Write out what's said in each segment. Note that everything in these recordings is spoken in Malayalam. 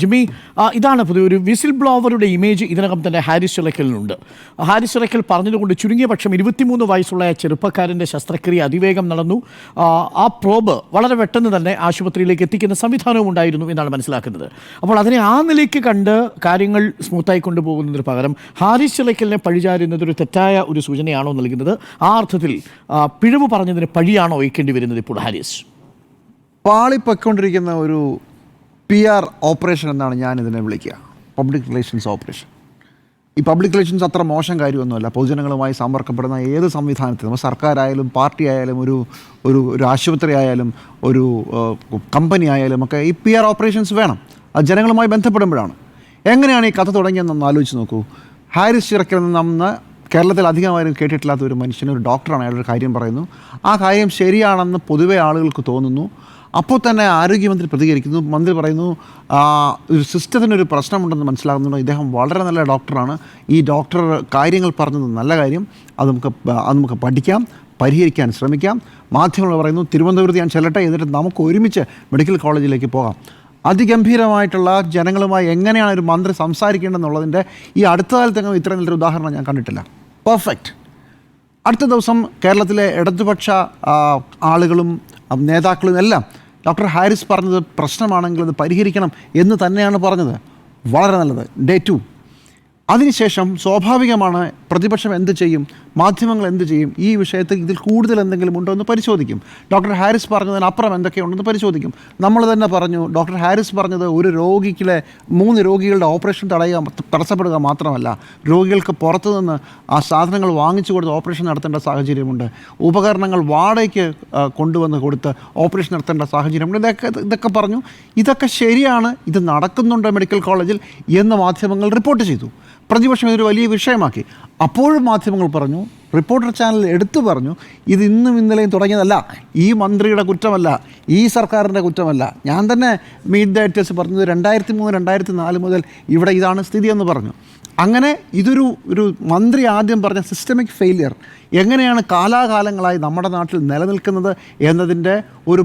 ജിമ്മി, ഇതാണ് പുതിയ ഒരു വിസിൽ ബ്ലോവറുടെ ഇമേജ് ഇതിനകം തന്നെ ഹാരിസ് ചിറക്കലിനുണ്ട്. ഹാരിസ് ചിറക്കൽ പറഞ്ഞതുകൊണ്ട് ചുരുങ്ങിയ പക്ഷം 23 വയസ്സുള്ള ചെറുപ്പക്കാരൻ്റെ ശസ്ത്രക്രിയ അതിവേഗം നടന്നു. ആ പ്രോബ് വളരെ പെട്ടെന്ന് തന്നെ ആശുപത്രിയിലേക്ക് എത്തിക്കുന്ന സംവിധാനവും ഉണ്ടായിരുന്നു എന്നാണ് മനസ്സിലാക്കുന്നത്. അപ്പോൾ അതിനെ ആ നിലയ്ക്ക് കണ്ട് കാര്യങ്ങൾ സ്മൂത്തായി കൊണ്ടുപോകുന്നതിന് പകരം ഹാരിസ് ചിറക്കലിനെ പഴിചാരുന്നത് ഒരു തെറ്റായ ഒരു സൂചനയാണോ നൽകുന്നത്? ആ അർത്ഥത്തിൽ പിഴവ് പറഞ്ഞതിന് പഴിയാണോ വഹിക്കേണ്ടി വരുന്നത് ഇപ്പോൾ ഹാരിസ്? പാളിപ്പൊയ്ക്കൊണ്ടിരിക്കുന്ന ഒരു PR ഓപ്പറേഷൻ എന്നാണ് ഞാനിതിനെ വിളിക്കുക. Public relations operation. ഈ പബ്ലിക് റിലേഷൻസ് അത്ര മോശം കാര്യമൊന്നുമല്ല. പൊതുജനങ്ങളുമായി സമ്പർക്കപ്പെടുന്ന ഏത് സംവിധാനത്തിലും, സർക്കാരായാലും പാർട്ടി ആയാലും ഒരു ആശുപത്രി ആയാലും ഒരു കമ്പനി ആയാലും ഒക്കെ ഈ PR ഓപ്പറേഷൻസ് വേണം. അത് ജനങ്ങളുമായി ബന്ധപ്പെടുമ്പോഴാണ്. എങ്ങനെയാണ് ഈ കഥ തുടങ്ങിയതെന്നൊന്ന് ആലോചിച്ച് നോക്കൂ. ഹാരിസ് ചിറക്കൽ നിന്ന് കേരളത്തിൽ അധികമാരും കേട്ടിട്ടില്ലാത്ത ഒരു മനുഷ്യൻ, ഒരു ഡോക്ടറാണ്, അയാളൊരു കാര്യം പറയുന്നു. ആ കാര്യം ശരിയാണെന്ന് പൊതുവെ ആളുകൾക്ക് തോന്നുന്നു. അപ്പോൾ തന്നെ ആരോഗ്യമന്ത്രി പ്രതികരിക്കുന്നു. മന്ത്രി പറയുന്നു ഒരു സിസ്റ്റത്തിനൊരു പ്രശ്നമുണ്ടെന്ന് മനസ്സിലാകുന്നുണ്ട്. ഇദ്ദേഹം വളരെ നല്ല ഡോക്ടറാണ്. ഈ ഡോക്ടർ കാര്യങ്ങൾ പറഞ്ഞത് നല്ല കാര്യം. അത് നമുക്ക് പഠിക്കാം, പരിഹരിക്കാൻ ശ്രമിക്കാം. മാധ്യമങ്ങൾ പറയുന്നു തിരുവനന്തപുരത്ത് ഞാൻ ചെല്ലട്ടെ, എന്നിട്ട് നമുക്ക് ഒരുമിച്ച് മെഡിക്കൽ കോളേജിലേക്ക് പോകാം. അതിഗംഭീരമായിട്ടുള്ള ജനങ്ങളുമായി എങ്ങനെയാണ് ഒരു മന്ത്രി സംസാരിക്കേണ്ടതെന്നുള്ളതിൻ്റെ ഈ അടുത്ത കാലത്തെങ്കിലും ഇത്രയും നല്ലൊരു ഉദാഹരണം ഞാൻ കണ്ടിട്ടില്ല. പെർഫെക്റ്റ്. അടുത്ത ദിവസം കേരളത്തിലെ ഇടതുപക്ഷ ആളുകളും നേതാക്കളും എല്ലാം ഡോക്ടർ ഹാരിസ് പറഞ്ഞത് പ്രശ്നമാണെങ്കിൽ അത് പരിഹരിക്കണം എന്ന് തന്നെയാണ് പറഞ്ഞത്. വളരെ നല്ലത്. ഡേ 2. അതിനുശേഷം സ്വാഭാവികമാണ് പ്രതിപക്ഷം എന്ത് ചെയ്യും, മാധ്യമങ്ങൾ എന്ത് ചെയ്യും, ഈ വിഷയത്തിൽ ഇതിൽ കൂടുതൽ എന്തെങ്കിലും ഉണ്ടോ എന്ന് പരിശോധിക്കും. ഡോക്ടർ ഹാരിസ് പറഞ്ഞതിനപ്പുറം എന്തൊക്കെയുണ്ടെന്ന് പരിശോധിക്കും. നമ്മൾ തന്നെ പറഞ്ഞു, ഡോക്ടർ ഹാരിസ് പറഞ്ഞത് ഒരു രോഗിക്കിലെ 3 രോഗികളുടെ ഓപ്പറേഷൻ തടസ്സപ്പെടുക മാത്രമല്ല, രോഗികൾക്ക് പുറത്തുനിന്ന് ആ സാധനങ്ങൾ വാങ്ങിച്ചു കൊടുത്ത് ഓപ്പറേഷൻ നടത്തേണ്ട സാഹചര്യമുണ്ട്. ഉപകരണങ്ങൾ വാടകയ്ക്ക് കൊണ്ടുവന്ന് കൊടുത്ത് ഓപ്പറേഷൻ നടത്തേണ്ട സാഹചര്യമുണ്ട്. ഇതൊക്കെ പറഞ്ഞു. ഇതൊക്കെ ശരിയാണ്, ഇത് നടക്കുന്നുണ്ട് മെഡിക്കൽ കോളേജിൽ എന്ന് മാധ്യമങ്ങൾ റിപ്പോർട്ട് ചെയ്തു. പ്രതിപക്ഷം ഇതൊരു വലിയ വിഷയമാക്കി. അപ്പോഴും മാധ്യമങ്ങൾ പറഞ്ഞു, റിപ്പോർട്ടർ ചാനൽ എടുത്തു പറഞ്ഞു, ഇത് ഇന്നും ഇന്നലെയും തുടങ്ങിയതല്ല, ഈ മന്ത്രിയുടെ കുറ്റമല്ല, ഈ സർക്കാരിൻ്റെ കുറ്റമല്ല. ഞാൻ തന്നെ മീറ്റ് ദ എഡിറ്റേഴ്സ് പറഞ്ഞത് 2003-2004 മുതൽ ഇവിടെ ഇതാണ് സ്ഥിതി എന്ന് പറഞ്ഞു. അങ്ങനെ ഒരു മന്ത്രി ആദ്യം പറഞ്ഞ സിസ്റ്റമിക് ഫെയിലിയർ എങ്ങനെയാണ് കാലാകാലങ്ങളായി നമ്മുടെ നാട്ടിൽ നിലനിൽക്കുന്നത് എന്നതിൻ്റെ ഒരു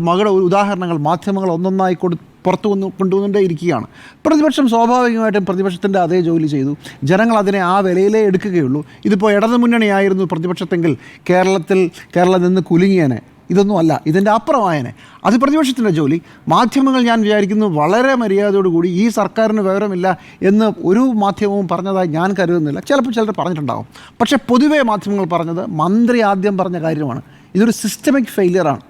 ഉദാഹരണങ്ങൾ മാധ്യമങ്ങൾ ഒന്നൊന്നായി പുറത്തു കൊണ്ടുവന്നുകൊണ്ടേ ഇരിക്കുകയാണ്. പ്രതിപക്ഷം സ്വാഭാവികമായിട്ടും പ്രതിപക്ഷത്തിൻ്റെ അതേ ജോലി ചെയ്തു. ജനങ്ങൾ അതിനെ ആ വിലയിലേ എടുക്കുകയുള്ളൂ. ഇതിപ്പോൾ ഇടതുമുന്നണിയായിരുന്നു പ്രതിപക്ഷത്തെങ്കിൽ കേരളം നിന്ന് കുലുങ്ങിയനെ. ഇതൊന്നും അല്ല, ഇതിൻ്റെ അപ്പുറമായനെ. അത് പ്രതിപക്ഷത്തിൻ്റെ ജോലി. മാധ്യമങ്ങൾ ഞാൻ വിചാരിക്കുന്നു വളരെ മര്യാദയോടുകൂടി ഈ സർക്കാരിന് വിവരമില്ല എന്ന് ഒരു മാധ്യമവും പറഞ്ഞതായി ഞാൻ കരുതുന്നില്ല. ചിലപ്പോൾ ചിലർ പറഞ്ഞിട്ടുണ്ടാകും. പക്ഷേ പൊതുവേ മാധ്യമങ്ങൾ പറഞ്ഞത് മന്ത്രി ആദ്യം പറഞ്ഞ കാര്യമാണ്. ഇതൊരു സിസ്റ്റമിക് ഫെയിലിയറാണ്,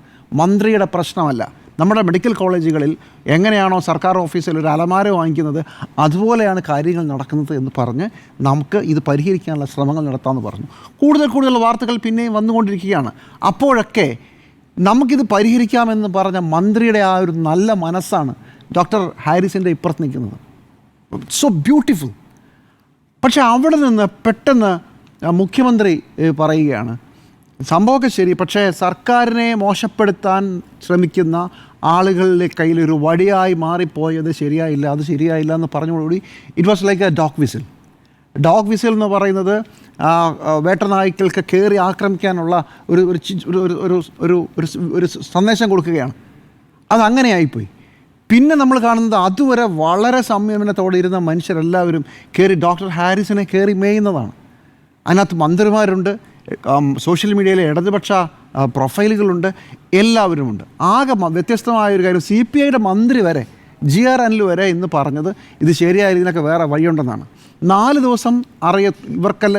മന്ത്രിയുടെ പ്രശ്നമല്ല. നമ്മുടെ മെഡിക്കൽ കോളേജുകളിൽ എങ്ങനെയാണോ സർക്കാർ ഓഫീസിൽ ഒരു അലമാര വാങ്ങിക്കുന്നത് അതുപോലെയാണ് കാര്യങ്ങൾ നടക്കുന്നത് എന്ന് പറഞ്ഞ് നമുക്ക് ഇത് പരിഹരിക്കാനുള്ള ശ്രമങ്ങൾ നടത്താമെന്ന് പറഞ്ഞു. കൂടുതൽ വാർത്തകൾ പിന്നെയും വന്നുകൊണ്ടിരിക്കുകയാണ്. അപ്പോഴൊക്കെ നമുക്കിത് പരിഹരിക്കാമെന്ന് പറഞ്ഞ മന്ത്രിയുടെ ആ ഒരു നല്ല മനസ്സാണ് ഡോക്ടർ ഹാരിസിൻ്റെ ഇപ്പുറത്ത് നിൽക്കുന്നത്. So beautiful. പക്ഷേ അവിടെ നിന്ന് പെട്ടെന്ന് മുഖ്യമന്ത്രി പറയുകയാണ്, സംഭവമൊക്കെ ശരി, പക്ഷേ സർക്കാരിനെ മോശപ്പെടുത്താൻ ശ്രമിക്കുന്ന ആളുകളുടെ കയ്യിലൊരു വടിയായി മാറിപ്പോയത് ശരിയായില്ല, അത് ശരിയായില്ല എന്ന് പറഞ്ഞതോടുകൂടി it was like a dog whistle എന്ന് പറയുന്നത് വേട്ടനായ്ക്കൾക്ക് കയറി ആക്രമിക്കാനുള്ള ഒരു സന്ദേശം കൊടുക്കുകയാണ്. അതങ്ങനെയായിപ്പോയി. പിന്നെ നമ്മൾ കാണുന്നത് അതുവരെ വളരെ സംയമനത്തോടെ ഇരുന്ന മനുഷ്യരെല്ലാവരും കയറി ഡോക്ടർ ഹാരിസിനെ കയറി മേയുന്നതാണ്. അതിനകത്ത് മന്ത്രിമാരുണ്ട്, സോഷ്യൽ മീഡിയയിലെ ഇടതുപക്ഷ പ്രൊഫൈലുകളുണ്ട്, എല്ലാവരുമുണ്ട്. ആകെ വ്യത്യസ്തമായൊരു കാര്യം, CPIയുടെ മന്ത്രി വരെ, GR അനിൽ വരെ ഇന്ന് പറഞ്ഞത് ഇത് ശരിയായ ഇതിനൊക്കെ വേറെ വഴിയുണ്ടെന്നാണ്. 4 ദിവസം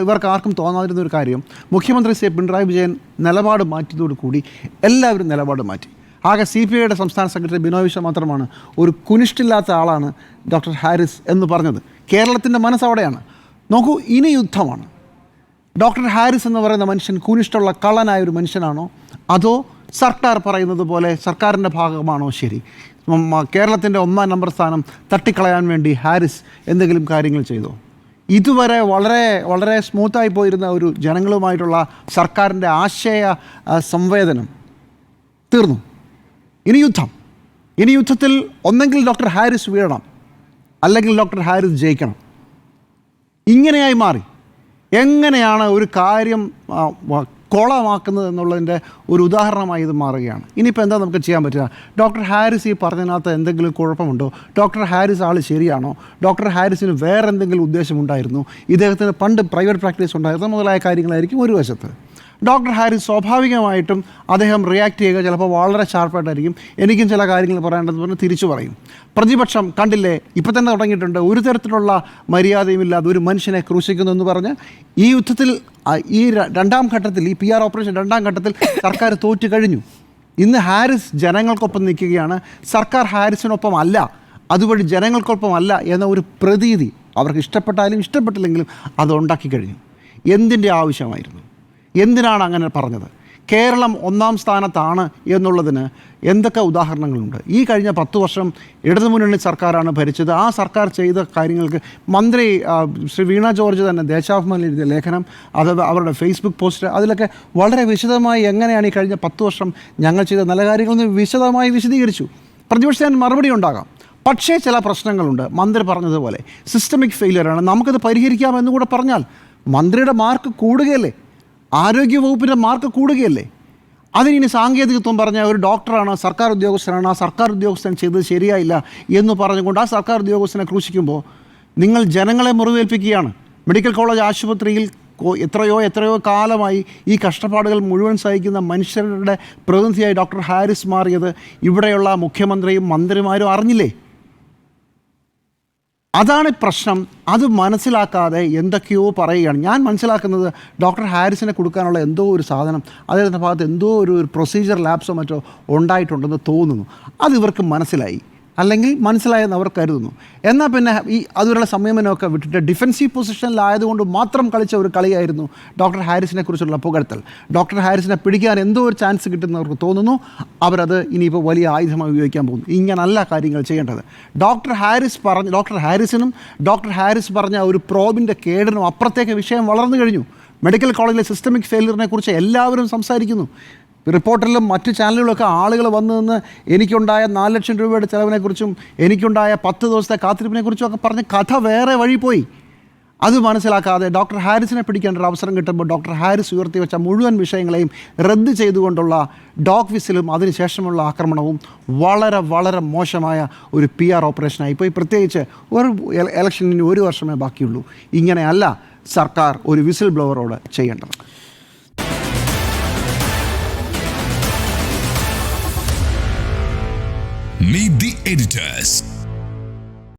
ഇവർക്ക് ആർക്കും തോന്നാതിരുന്ന ഒരു കാര്യം, മുഖ്യമന്ത്രി ശ്രീ പിണറായി വിജയൻ നിലപാട് മാറ്റിയതോടുകൂടി എല്ലാവരും നിലപാട് മാറ്റി. ആകെ CPIയുടെ സംസ്ഥാന സെക്രട്ടറി ബിനോയ് വിശ്വം മാത്രമാണ് ഒരു കുനിഷ്ടില്ലാത്ത ആളാണ് ഡോക്ടർ ഹാരിസ് എന്ന് പറഞ്ഞത്. കേരളത്തിൻ്റെ മനസ്സവിടെയാണ്. നോക്കൂ, ഇനി യുദ്ധമാണ്. ഡോക്ടർ ഹാരിസ് എന്ന് പറയുന്ന മനുഷ്യൻ കുനിഷ്ടുള്ള കള്ളനായ ഒരു മനുഷ്യനാണോ, അതോ സർക്കാർ പറയുന്നത് പോലെ സർക്കാരിൻ്റെ ഭാഗമാണോ ശരി? കേരളത്തിൻ്റെ 1ാം നമ്പർ സ്ഥാനം തട്ടിക്കളയാൻ വേണ്ടി ഹാരിസ് എന്തെങ്കിലും കാര്യങ്ങൾ ചെയ്തോ? ഇതുവരെ വളരെ സ്മൂത്തായി പോയിരുന്ന ഒരു ജനങ്ങളുമായിട്ടുള്ള സർക്കാരിൻ്റെ ആശയ സംവേദനം തീർന്നു. ഇനി യുദ്ധത്തിൽ ഒന്നെങ്കിൽ ഡോക്ടർ ഹാരിസ് വീഴണം, അല്ലെങ്കിൽ ഡോക്ടർ ഹാരിസ് ജയിക്കണം. ഇങ്ങനെയായി മാറി. എങ്ങനെയാണ് ഒരു കാര്യം കോളമാക്കുന്നത് എന്നുള്ളതിൻ്റെ ഒരു ഉദാഹരണമായി ഇത് മാറുകയാണ്. ഇനിയിപ്പോൾ എന്താ നമുക്ക് ചെയ്യാൻ പറ്റുക? ഡോക്ടർ ഹാരിസ് ഈ പറഞ്ഞതിനകത്ത് എന്തെങ്കിലും കുഴപ്പമുണ്ടോ? ഡോക്ടർ ഹാരിസ് ആൾ ശരിയാണോ? ഡോക്ടർ ഹാരിസിന് വേറെ എന്തെങ്കിലും ഉദ്ദേശമുണ്ടായിരുന്നു? ഇദ്ദേഹത്തിന് പണ്ട് പ്രൈവറ്റ് പ്രാക്ടീസ് ഉണ്ടായിരുന്നു മുതലായ കാര്യങ്ങളായിരിക്കും ഒരു വശത്ത്. ഡോക്ടർ ഹാരിസ് സ്വാഭാവികമായിട്ടും അദ്ദേഹം റിയാക്ട് ചെയ്യുക ചിലപ്പോൾ വളരെ ഷാർപ്പായിട്ടായിരിക്കും. എനിക്കും ചില കാര്യങ്ങൾ പറയേണ്ടതെന്ന് പറഞ്ഞ് തിരിച്ചു പറയും. പ്രതിപക്ഷം കണ്ടില്ലേ, ഇപ്പം തന്നെ തുടങ്ങിയിട്ടുണ്ട്, ഒരു തരത്തിലുള്ള മര്യാദയുമില്ലാതെ ഒരു മനുഷ്യനെ ക്രൂശിക്കുന്നു എന്ന് പറഞ്ഞ് ഈ യുദ്ധത്തിൽ ഈ രണ്ടാം ഘട്ടത്തിൽ, ഈ PR ഓപ്പറേഷൻ രണ്ടാം ഘട്ടത്തിൽ സർക്കാർ തോറ്റു കഴിഞ്ഞു. ഇന്ന് ഹാരിസ് ജനങ്ങൾക്കൊപ്പം നിൽക്കുകയാണ്. സർക്കാർ ഹാരിസിനൊപ്പം അല്ല, അതുവഴി ജനങ്ങൾക്കൊപ്പം അല്ല എന്ന ഒരു പ്രതീതി അവർക്ക് ഇഷ്ടപ്പെട്ടാലും ഇഷ്ടപ്പെട്ടില്ലെങ്കിലും അത് ഉണ്ടാക്കി കഴിഞ്ഞു. എന്തിൻ്റെ ആവശ്യമായിരുന്നു? എന്തിനാണ് അങ്ങനെ പറഞ്ഞത്? കേരളം 1-ാം സ്ഥാനത്താണ് എന്നുള്ളതിന് എന്തൊക്കെ ഉദാഹരണങ്ങളുണ്ട്? ഈ കഴിഞ്ഞ 10 വർഷം ഇടതുമുന്നണി സർക്കാരാണ് ഭരിച്ചത്. ആ സർക്കാർ ചെയ്ത കാര്യങ്ങൾക്ക് മന്ത്രി ശ്രീ വീണ ജോർജ് തന്നെ ദേശാഭിമാനിൽ എഴുതിയ ലേഖനം, അത് അവരുടെ ഫേസ്ബുക്ക് പോസ്റ്റ്, അതിലൊക്കെ വളരെ വിശദമായി എങ്ങനെയാണ് ഈ കഴിഞ്ഞ 10 വർഷം ഞങ്ങൾ ചെയ്ത നല്ല കാര്യങ്ങളെന്ന് വിശദമായി വിശദീകരിച്ചു. പ്രതിപക്ഷത്തിന് മറുപടി ഉണ്ടാകാം. പക്ഷേ ചില പ്രശ്നങ്ങളുണ്ട്. മന്ത്രി പറഞ്ഞതുപോലെ സിസ്റ്റമിക് ഫെയിലിയറാണ്, നമുക്കത് പരിഹരിക്കാമെന്ന് കൂടെ പറഞ്ഞാൽ മന്ത്രിയുടെ മാർക്ക് കൂടുകയല്ലേ, ആരോഗ്യവകുപ്പിൻ്റെ മാർക്ക് കൂടുകയല്ലേ? അതിനി സാങ്കേതികത്വം പറഞ്ഞാൽ ഒരു ഡോക്ടറാണ്, സർക്കാർ ഉദ്യോഗസ്ഥനാണ്, ആ സർക്കാർ ഉദ്യോഗസ്ഥൻ ചെയ്തത് ശരിയായില്ല എന്ന് പറഞ്ഞുകൊണ്ട് ആ സർക്കാർ ഉദ്യോഗസ്ഥനെ ക്രൂശിക്കുമ്പോൾ നിങ്ങൾ ജനങ്ങളെ മുറിവേൽപ്പിക്കുകയാണ്. മെഡിക്കൽ കോളേജ് ആശുപത്രിയിൽ എത്രയോ കാലമായി ഈ കഷ്ടപ്പാടുകൾ മുഴുവൻ സഹിക്കുന്ന മനുഷ്യരുടെ പ്രതിനിധിയായി ഡോക്ടർ ഹാരിസ് മാറിയത് ഇവിടെയുള്ള മുഖ്യമന്ത്രിയും മന്ത്രിമാരും അറിഞ്ഞില്ലേ? അതാണ് പ്രശ്നം. അത് മനസ്സിലാക്കാതെ എന്തൊക്കെയോ പറയുകയാണ്. ഞാൻ മനസ്സിലാക്കുന്നത് ഡോക്ടർ ഹാരിസിനെ കൊടുക്കാനുള്ള എന്തോ ഒരു സാധനം അദ്ദേഹത്തിൻ്റെ ഭാഗത്ത് എന്തോ ഒരു പ്രൊസീജിയർ ലാപ്സോ മറ്റോ ഉണ്ടായിട്ടുണ്ടെന്ന് തോന്നുന്നു. അത് ഇവർക്ക് മനസ്സിലായി, അല്ലെങ്കിൽ മനസ്സിലായെന്ന് അവർ കരുതുന്നു. എന്നാൽ പിന്നെ ഈ അതുവരെയുള്ള സംയമനമൊക്കെ വിട്ടിട്ട് ഡിഫെൻസീവ് പൊസിഷനിലായതുകൊണ്ട് മാത്രം കളിച്ച ഒരു കളിയായിരുന്നു ഡോക്ടർ ഹാരിസിനെ കുറിച്ചുള്ള പുകഴ്ത്തൽ. ഡോക്ടർ ഹാരിസിനെ പിടിക്കാൻ എന്തോ ഒരു ചാൻസ് കിട്ടുന്നവർക്ക് തോന്നുന്നു, അവരത് ഇനിയിപ്പോൾ വലിയ ആയുധമായി ഉപയോഗിക്കാൻ പോകുന്നു. ഇങ്ങനല്ല കാര്യങ്ങൾ ചെയ്യേണ്ടത്. ഡോക്ടർ ഹാരിസിനും ഡോക്ടർ ഹാരിസ് പറഞ്ഞ ഒരു പ്രോബിൻ്റെ കേടിനും അപ്പുറത്തേക്ക് വിഷയം വളർന്നു കഴിഞ്ഞു. മെഡിക്കൽ കോളേജിലെ സിസ്റ്റമിക് ഫെയിലിയറിനെ കുറിച്ച് എല്ലാവരും സംസാരിക്കുന്നു. റിപ്പോർട്ടറിലും മറ്റ് ചാനലുകളിലൊക്കെ ആളുകൾ വന്നു നിന്ന് എനിക്കുണ്ടായ 4 ലക്ഷം രൂപയുടെ ചിലവിനെക്കുറിച്ചും എനിക്കുണ്ടായ 10 ദിവസത്തെ കാത്തിരിപ്പിനെക്കുറിച്ചും ഒക്കെ പറഞ്ഞ് കഥ വേറെ വഴി പോയി. അത് മനസ്സിലാക്കാതെ ഡോക്ടർ ഹാരിസിനെ പിടിക്കേണ്ട ഒരു അവസരം കിട്ടുമ്പോൾ ഡോക്ടർ ഹാരിസ് ഉയർത്തി വെച്ച മുഴുവൻ വിഷയങ്ങളെയും റദ്ദ് ചെയ്തുകൊണ്ടുള്ള ഡോഗ് വിസിലും അതിനുശേഷമുള്ള ആക്രമണവും വളരെ വളരെ മോശമായ ഒരു PR ഓപ്പറേഷനായി പോയി. പ്രത്യേകിച്ച് ഒരു ഇലക്ഷനിന് 1 വർഷമേ ബാക്കിയുള്ളൂ. ഇങ്ങനെയല്ല സർക്കാർ ഒരു വിസിൽ ബ്ലോവറോട് ചെയ്യേണ്ടത്. Meet the editors.